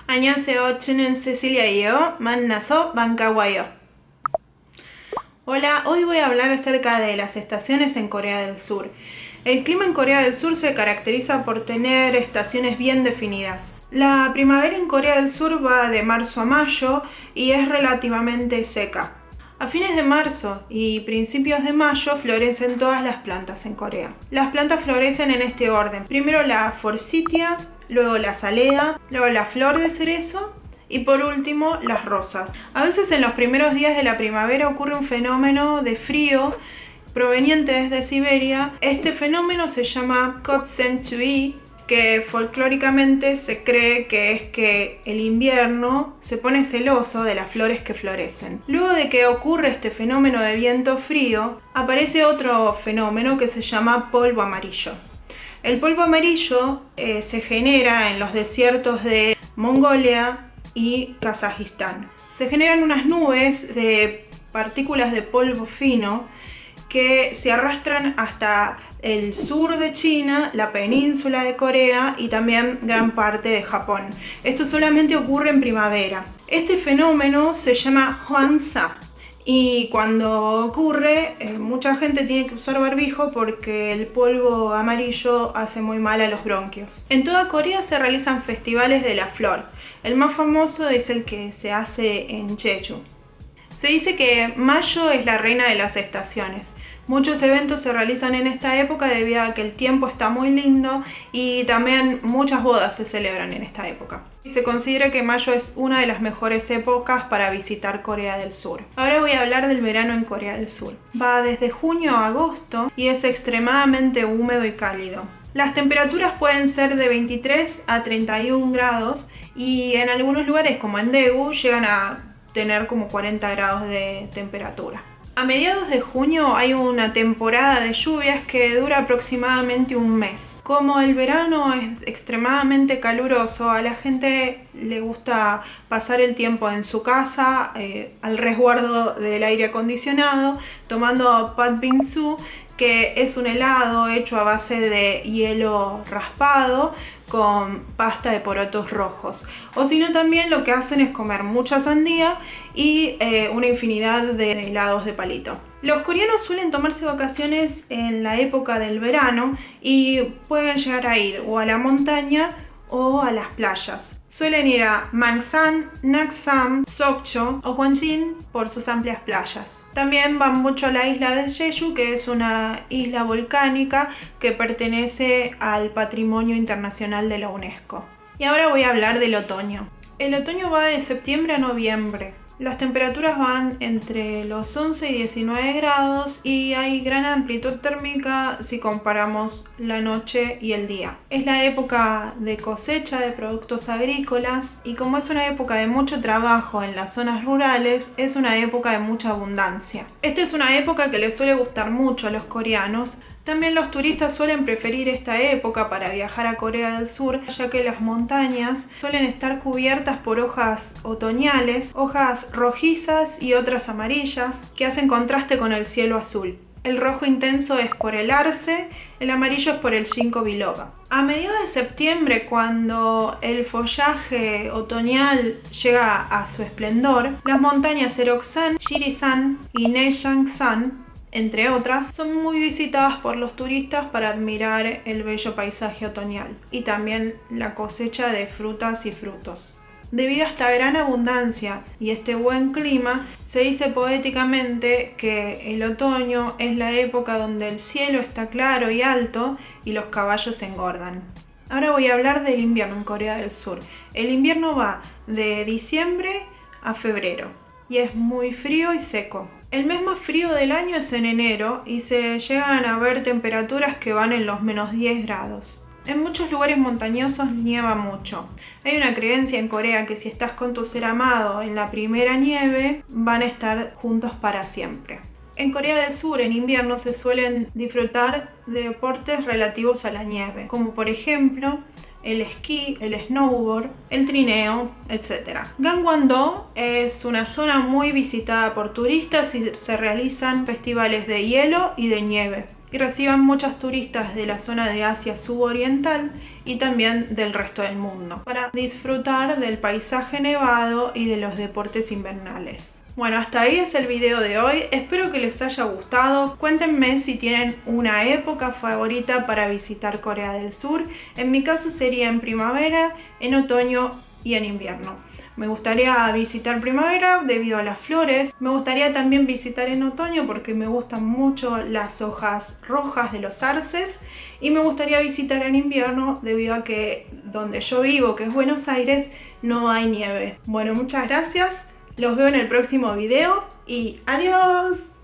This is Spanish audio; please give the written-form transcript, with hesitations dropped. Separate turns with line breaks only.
안녕하세요. 저는 Cecilia예요. 만나서 반가워요. Hola, hoy voy a hablar acerca de las estaciones en Corea del Sur. El clima en Corea del Sur se caracteriza por tener estaciones bien definidas. La primavera en Corea del Sur va de marzo a mayo y es relativamente seca. A fines de marzo y principios de mayo florecen todas las plantas en Corea. Las plantas florecen en este orden. Primero la forsythia, luego la azalea, luego la flor de cerezo y por último las rosas. A veces en los primeros días de la primavera ocurre un fenómeno de frío proveniente desde Siberia. Este fenómeno se llama Kotsentui, que folclóricamente se cree que es que el invierno se pone celoso de las flores que florecen. Luego de que ocurre este fenómeno de viento frío, aparece otro fenómeno que se llama polvo amarillo. El polvo amarillo se genera en los desiertos de Mongolia y Kazajistán. Se generan unas nubes de partículas de polvo fino que se arrastran hasta el sur de China, la península de Corea y también gran parte de Japón. Esto solamente ocurre en primavera. Este fenómeno se llama Hwangsa y cuando ocurre mucha gente tiene que usar barbijo porque el polvo amarillo hace muy mal a los bronquios. En toda Corea se realizan festivales de la flor. El más famoso es el que se hace en Jeju. Se dice que mayo es la reina de las estaciones. Muchos eventos se realizan en esta época debido a que el tiempo está muy lindo y también muchas bodas se celebran en esta época. Y se considera que mayo es una de las mejores épocas para visitar Corea del Sur. Ahora voy a hablar del verano en Corea del Sur. Va desde junio a agosto y es extremadamente húmedo y cálido. Las temperaturas pueden ser de 23 a 31 grados y en algunos lugares como en Daegu llegan a tener como 40 grados de temperatura. A mediados de junio hay una temporada de lluvias que dura aproximadamente un mes. Como el verano es extremadamente caluroso, a la gente le gusta pasar el tiempo en su casa, al resguardo del aire acondicionado, tomando patbingsu, que es un helado hecho a base de hielo raspado con pasta de porotos rojos. O si no, también lo que hacen es comer mucha sandía y una infinidad de helados de palito. Los coreanos suelen tomarse vacaciones en la época del verano y pueden llegar a ir o a la montaña o a las playas. Suelen ir a Mangsan, Naksam, Sokcho o Hwangin por sus amplias playas. También van mucho a la isla de Jeju, que es una isla volcánica que pertenece al Patrimonio Internacional de la UNESCO. Y ahora voy a hablar del otoño. El otoño va de septiembre a noviembre. Las temperaturas van entre los 11 y 19 grados y hay gran amplitud térmica si comparamos la noche y el día. Es la época de cosecha de productos agrícolas y como es una época de mucho trabajo en las zonas rurales, es una época de mucha abundancia. Esta es una época que les suele gustar mucho a los coreanos. También los turistas suelen preferir esta época para viajar a Corea del Sur, ya que las montañas suelen estar cubiertas por hojas otoñales, hojas rojizas y otras amarillas, que hacen contraste con el cielo azul. El rojo intenso es por el arce, el amarillo es por el ginkgo biloba. A mediados de septiembre, cuando el follaje otoñal llega a su esplendor, las montañas Seoksan, Jirisan y Naejangsan, entre otras, son muy visitadas por los turistas para admirar el bello paisaje otoñal y también la cosecha de frutas y frutos. Debido a esta gran abundancia y este buen clima, se dice poéticamente que el otoño es la época donde el cielo está claro y alto y los caballos engordan. Ahora voy a hablar del invierno en Corea del Sur. El invierno va de diciembre a febrero y es muy frío y seco. El mes más frío del año es en enero y se llegan a ver temperaturas que van en los menos 10 grados. En muchos lugares montañosos nieva mucho. Hay una creencia en Corea que si estás con tu ser amado en la primera nieve, van a estar juntos para siempre. En Corea del Sur, en invierno, se suelen disfrutar de deportes relativos a la nieve, como por ejemplo el esquí, el snowboard, el trineo, etc. Gangwon-do es una zona muy visitada por turistas y se realizan festivales de hielo y de nieve. Y reciben muchos turistas de la zona de Asia suboriental y también del resto del mundo, para disfrutar del paisaje nevado y de los deportes invernales. Bueno, hasta ahí es el video de hoy, espero que les haya gustado. Cuéntenme si tienen una época favorita para visitar Corea del Sur. En mi caso sería en primavera, en otoño y en invierno. Me gustaría visitar primavera debido a las flores. Me gustaría también visitar en otoño porque me gustan mucho las hojas rojas de los arces. Y me gustaría visitar en invierno debido a que donde yo vivo, que es Buenos Aires, no hay nieve. Bueno, muchas gracias. Los veo en el próximo video y ¡adiós!